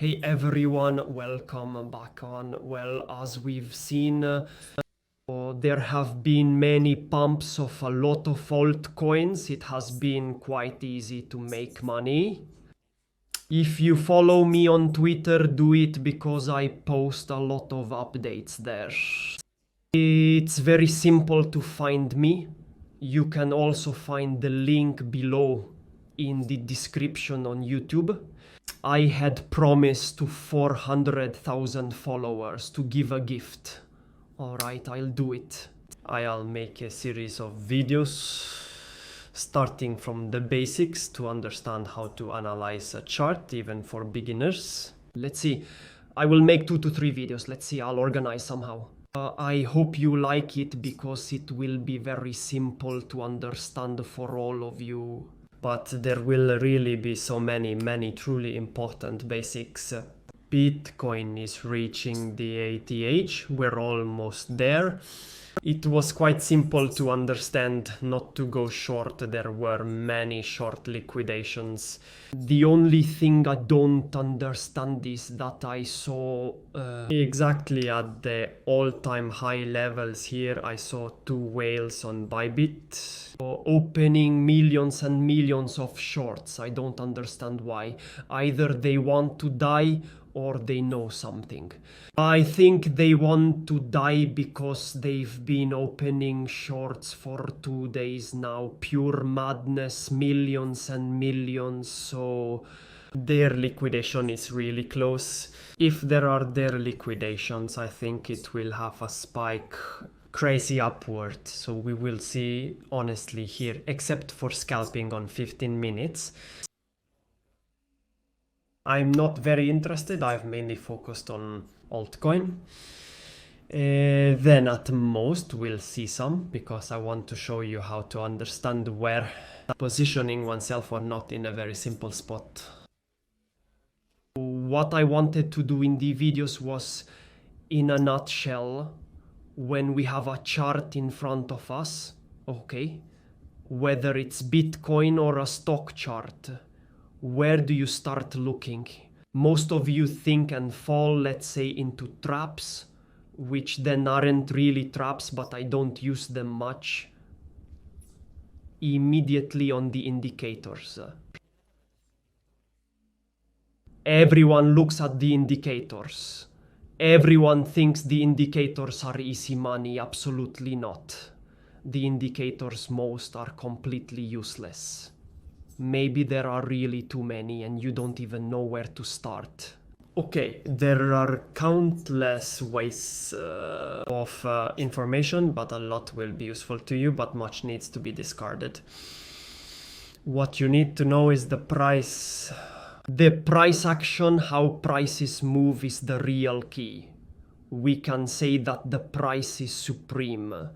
Hey everyone, welcome back on. Well, as we've seen, there have been many pumps of a lot of altcoins. It has been quite easy to make money. If you follow me on Twitter, do it because I post a lot of updates there. It's very simple to find me. You can also find the link below in the description on YouTube. I had promised to 400,000 followers to give a gift. Alright, I'll do it. I'll make a series of videos starting from the basics to understand how to analyze a chart, even for beginners. Let's see. I will make 2 to 3 videos. Let's see, I'll organize somehow. I hope you like it because it will be very simple to understand for all of you. But there will really be so many truly important basics. Bitcoin is reaching the ATH. We're almost there. It was quite simple to understand not to go short. There were many short liquidations. The only thing I don't understand is that I saw exactly at the all-time high levels here, I saw 2 whales on Bybit opening millions and millions of shorts. I don't understand why. Either they want to die or they know something. I think they want to die because they've been opening shorts for 2 days now. Pure madness, millions and millions, so their liquidation is really close. If there are their liquidations, I think it will have a spike crazy upward. So we will see honestly here, except for scalping on 15 minutes. I'm not very interested. I've mainly focused on altcoin. Then at most we'll see some, because I want to show you how to understand where positioning oneself or not in a very simple spot. What I wanted to do in the videos was, in a nutshell, when we have a chart in front of us, okay, whether it's Bitcoin or a stock chart, where do you start looking? Most of you think and fall, let's say, into traps, which then aren't really traps, but I don't use them much. Immediately on the indicators. Everyone looks at the indicators. Everyone thinks the indicators are easy money. Absolutely not. The indicators most are completely useless. Maybe there are really too many and you don't even know where to start. Okay, there are countless ways of information, but a lot will be useful to you, but much needs to be discarded. What you need to know is the price. The price action, how prices move, is the real key. We can say that the price is supreme.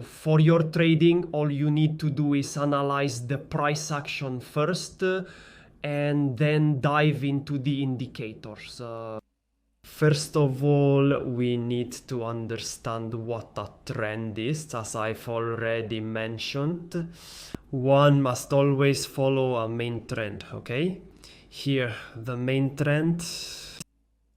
For your trading, all you need to do is analyze the price action first and then dive into the indicators. First of all, we need to understand what a trend is, as I've already mentioned. One must always follow a main trend, okay? Here, the main trend.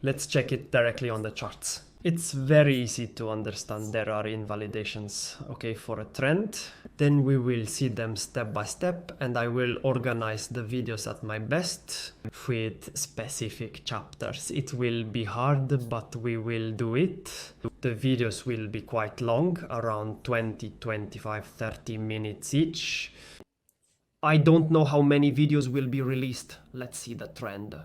Let's check it directly on the charts. It's very easy to understand. There are invalidations, okay, for a trend. Then we will see them step by step, and I will organize the videos at my best with specific chapters. It will be hard, but we will do it. The videos will be quite long, around 20, 25, 30 minutes each. I don't know how many videos will be released. Let's see the trend.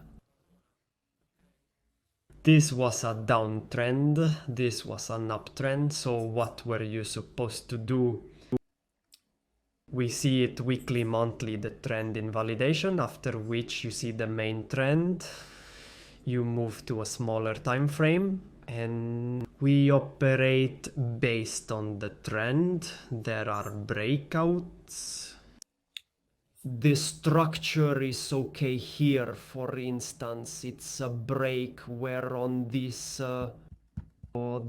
This was a downtrend, this was an uptrend, so what were you supposed to do? We see it weekly, monthly, the trend invalidation, after which you see the main trend. You move to a smaller time frame, and we operate based on the trend. There are breakouts. The structure is okay here, for instance. It's a break where on this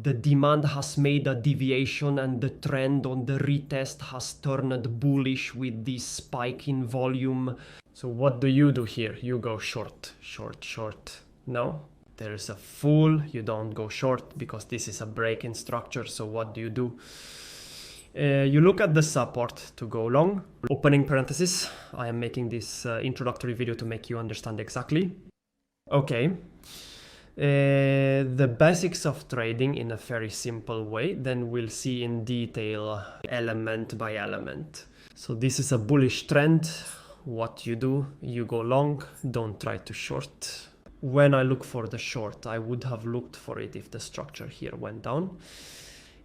the demand has made a deviation and the trend on the retest has turned bullish with this spike in volume. So what do you do here? You go short, short, short. No, there's a fool. You don't go short because this is a break-in structure. So what do? You look at the support to go long. Opening parenthesis. I am making this introductory video to make you understand exactly. Okay. The basics of trading in a very simple way. Then we'll see in detail element by element. So this is a bullish trend. What you do, you go long, don't try to short. When I look for the short, I would have looked for it if the structure here went down,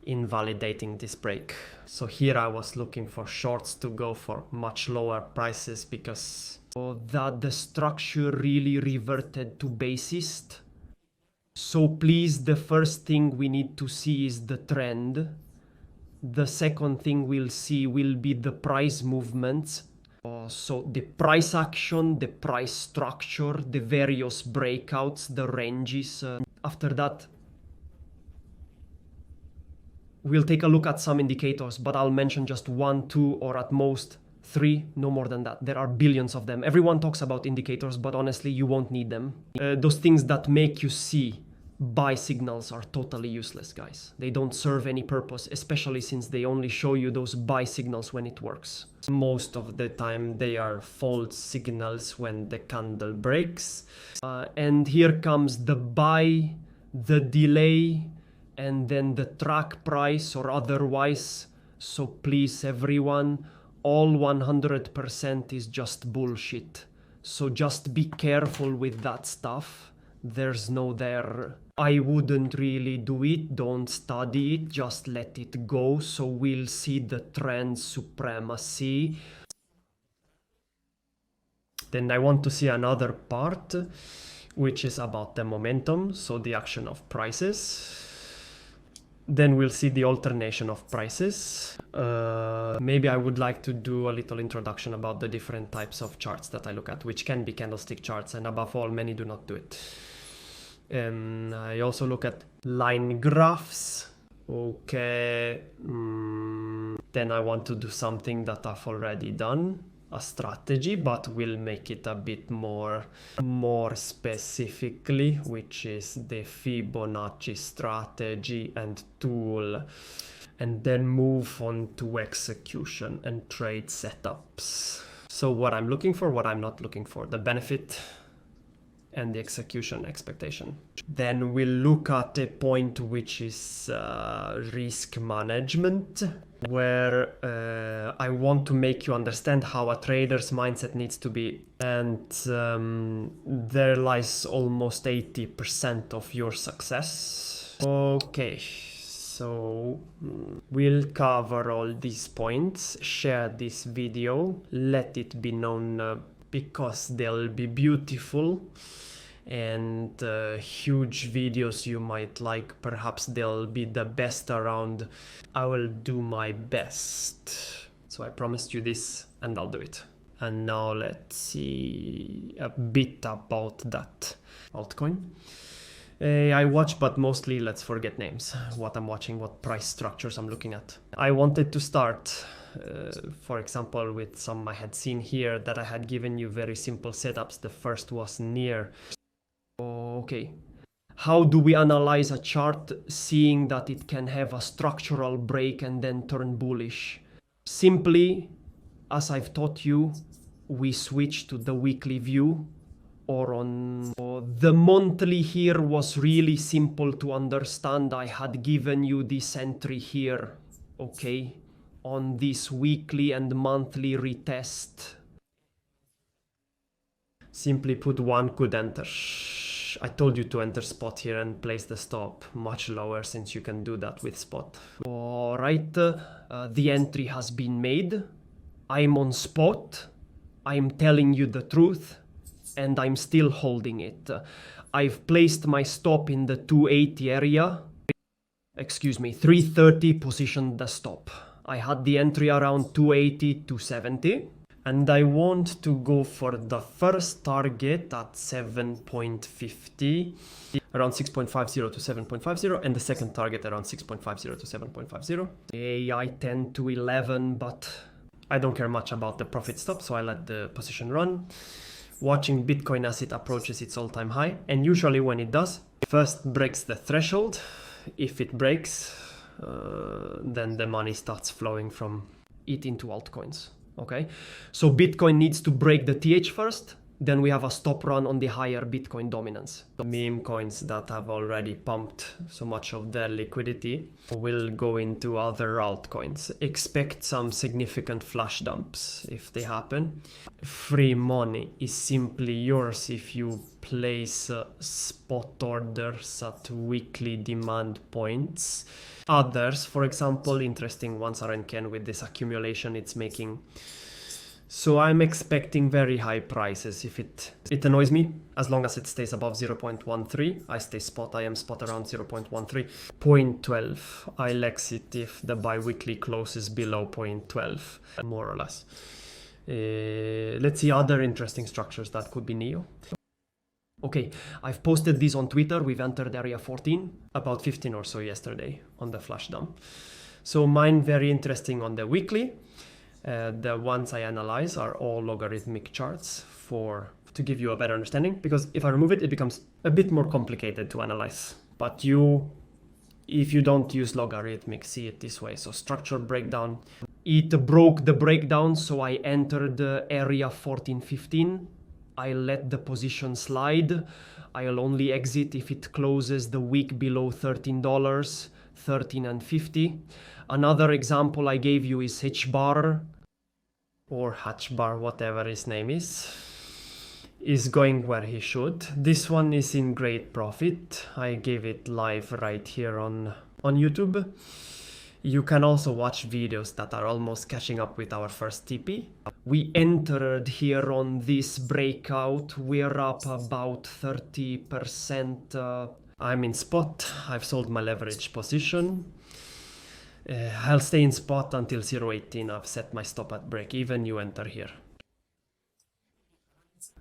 invalidating this break. So here I was looking for shorts to go for much lower prices because that the structure really reverted to basist. So please, the first thing we need to see is the trend. The second thing we'll see will be the price movements. So the price action, the price structure, the various breakouts, the ranges. After that, we'll take a look at some indicators, but I'll mention just 1, 2, or at most 3, no more than that. There are billions of them. Everyone talks about indicators, but honestly, you won't need them. Those things that make you see buy signals are totally useless, guys. They don't serve any purpose, especially since they only show you those buy signals when it works. Most of the time they are false signals when the candle breaks. And here comes the buy, the delay, and then the track price or otherwise. So please, everyone, all 100% is just bullshit. So just be careful with that stuff. There's no there. I wouldn't really do it. Don't study it. Just let it go. So we'll see the trend supremacy. Then I want to see another part, which is about the momentum. So the action of prices. Then we'll see the alternation of prices. Maybe I would like to do a little introduction about the different types of charts that I look at, which can be candlestick charts, and above all, many do not do it. I also look at line graphs. Okay. Then I want to do something that I've already done, a strategy, but we'll make it a bit more specifically, which is the Fibonacci strategy and tool, and then move on to execution and trade setups. So what I'm looking for, what I'm not looking for, the benefit and the execution expectation. Then we'll look at a point which is risk management, where I want to make you understand how a trader's mindset needs to be. And there lies almost 80% of your success. Okay, so we'll cover all these points, share this video, let it be known because they'll be beautiful and huge videos you might like. Perhaps they'll be the best around. I will do my best. So I promised you this and I'll do it. And now let's see a bit about that altcoin. I watch, but mostly let's forget names. What I'm watching, what price structures I'm looking at. I wanted to start, for example, with some I had seen here that I had given you very simple setups. The first was near. Okay, how do we analyze a chart seeing that it can have a structural break and then turn bullish? Simply, as I've taught you, we switch to the weekly view or on the monthly. Here was really simple to understand. I had given you this entry here, okay, on this weekly and monthly retest. Simply put, one could enter. I told you to enter spot here and place the stop much lower, since you can do that with spot. Alright, the entry has been made. I'm on spot. I'm telling you the truth and I'm still holding it. I've placed my stop in the 280 area. Excuse me, 330 positioned the stop. I had the entry around 280, 270. And I want to go for the first target at 7.50, around 6.50 to 7.50, and the second target around 6.50 to 7.50. I tend to 11, but I don't care much about the profit stop, so I let the position run. Watching Bitcoin as it approaches its all-time high, and usually when it does, first breaks the threshold. If it breaks, then the money starts flowing from it into altcoins. Okay, so Bitcoin needs to break the TH first, then we have a stop run on the higher Bitcoin dominance. The meme coins that have already pumped so much of their liquidity will go into other altcoins. Expect some significant flash dumps if they happen. Free money is simply yours if you place spot orders at weekly demand points. Others, for example, interesting ones are Ken with this accumulation it's making. So I'm expecting very high prices. If it annoys me, as long as it stays above 0.13, I am spot around 0.13. 0.12, I'll exit if the bi-weekly closes below 0.12, more or less. Let's see other interesting structures that could be NEO. Okay, I've posted these on Twitter. We've entered area 14, about 15 or so yesterday on the flash dump. So mine very interesting on the weekly. The ones I analyze are all logarithmic charts to give you a better understanding, because if I remove it, it becomes a bit more complicated to analyze. But if you don't use logarithmic, see it this way. So structure breakdown, it broke the breakdown, so I entered the area 14-15. I let the position slide. I'll only exit if it closes the week below $13, 13.50. Another example I gave you is H-bar, or Hatchbar, whatever his name is going where he should. This one is in great profit. I gave it live right here on YouTube. You can also watch videos that are almost catching up with our first TP. We entered here on this breakout. We're up about 30%. I'm in spot. I've sold my leverage position. I'll stay in spot until 0.18. I've set my stop at break even. You enter here.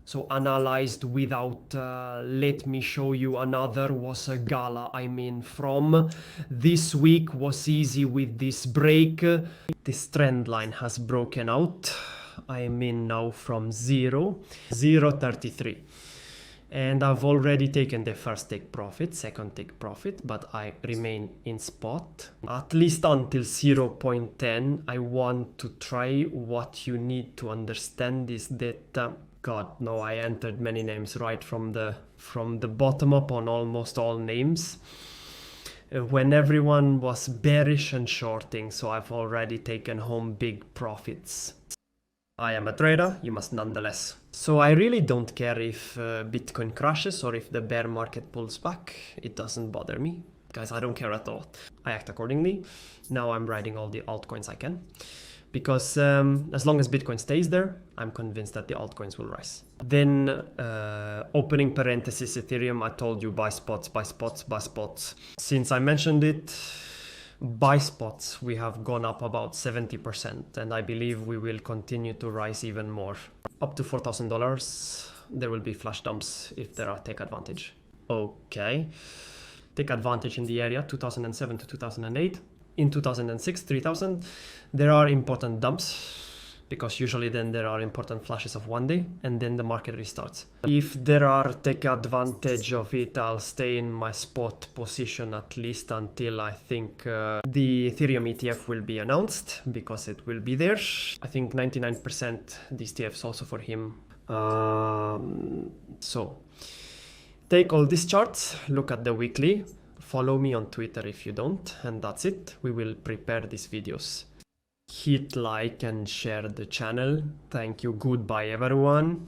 So analyzed without, let me show you another, was a gala. from this week was easy with this break. This trend line has broken out. now from 0.33. And I've already taken the first take profit, second take profit, but I remain in spot. At least until 0.10, I want to try. What you need to understand is that, I entered many names right from the bottom up on almost all names. When everyone was bearish and shorting, so I've already taken home big profits. I am a trader, you must nonetheless. So I really don't care if Bitcoin crashes or if the bear market pulls back. It doesn't bother me. Guys, I don't care at all. I act accordingly. Now I'm riding all the altcoins I can. Because as long as Bitcoin stays there, I'm convinced that the altcoins will rise. Then opening parenthesis Ethereum, I told you buy spots, buy spots, buy spots. Since I mentioned it, buy spots, we have gone up about 70%, and I believe we will continue to rise even more. Up to $4,000, there will be flash dumps if there are take advantage. Okay, take advantage in the area 2007 to 2008. In 2006, 3000, there are important dumps, because usually then there are important flashes of one day, and then the market restarts. If there are take advantage of it, I'll stay in my spot position at least until I think the Ethereum ETF will be announced, because it will be there. I think 99% these ETFs also for him. So take all these charts, look at the weekly, follow me on Twitter if you don't, and that's it. We will prepare these videos. Hit like and share the channel. Thank you. Goodbye, everyone.